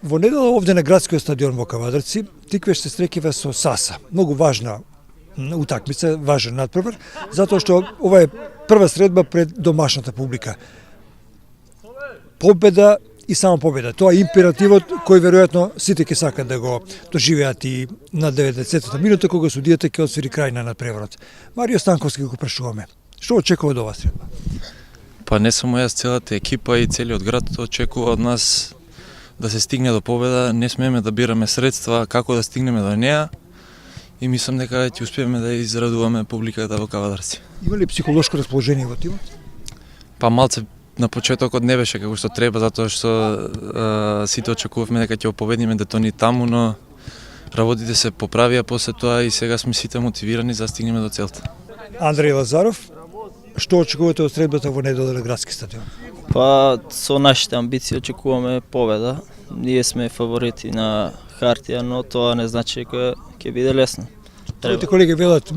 Во недела овде на градскиот стадион во Кавадарци Тиквеш се стрекива со Саса. Многу важна утакмица, важен надпревар, затоа што ова е прва средба пред домашната публика. Победа и само победа. Тоа е императивот кој веројатно сите ќе сакат да го доживеат и на 90-та минута кога судијата ќе освири крај на надпреварот. Марио Станковски го прашуваме. Што очекува од оваа средба? Па не само јас, целата екипа и целиот град очекува од нас да се стигне до победа. Не смееме да бираме средства како да стигнеме до неа и мислам дека ќе успееме да израдуваме публиката во Кавадарци. Има ли психолошко расположение во тимот? Па малце на почетокот не беше како што треба, затоа што сите очекувавме дека ќе победиме, да тони таму, но работите се поправија после тоа и сега сме сите мотивирани за да стигнеме до целта. Андреј Лазаров, што очекувате од средбата во недела на градски стадион? Па со нашите амбиции очекуваме победа. Ние сме фаворити на хартија, но тоа не значи дека ќе биде лесно. Твоите колеги велат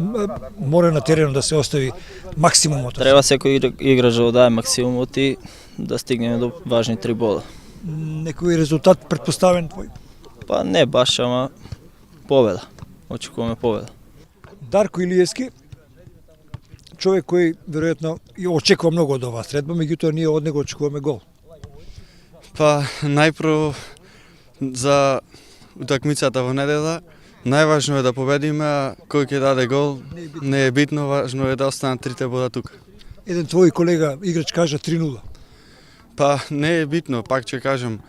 мора на теренот да се остави максимумот. Треба секој играч да даде максимумот и да стигнеме до важни 3 бода. Некој резултат претпоставен твој? Па не баш, ама победа. Очекуваме победа. Дарко Илиевски, човек кој веројатно и очекува многу од оваа средба, меѓутоа ние од него очекуваме гол. Па најпрво за утакмицата во недела, најважно е да победиме, а кој ќе даде гол не е битно, важно е да останат 3 бода тука. Еден твој колега играч кажа 3-0. Па не е битно, пак ќе кажам,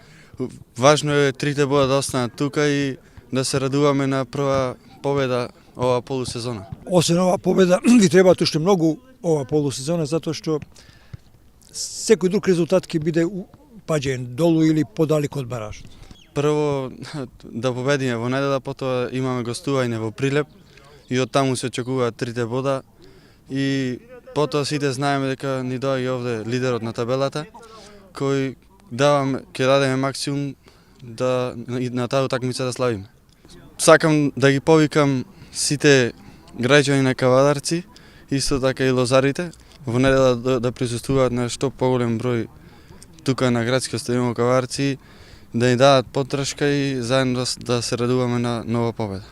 важно е 3 бода да останат тука и да се радуваме на прва победа оваа полусезона. Освен оваа победа, ви требаат уште многу оваа полусезона, затоа што секој друг резултат ќе биде паѓаен долу или подалеко од баражот. Прво да победиме во недела, потоа имаме гостување во Прилеп и од таму се очекуваат 3 бода и потоа сите знаеме дека ни доаѓа овде лидерот на табелата кој ќе дадеме максимум да на таа утакмица да славиме. Сакам да ги повикам сите граѓани на Кавадарци, исто така и лозарите, во недела да присуствуваат на што поголем број тука на градскиот стадион во Кавадарци, да ни дадат поддршка и заедно да се радуваме на нова победа.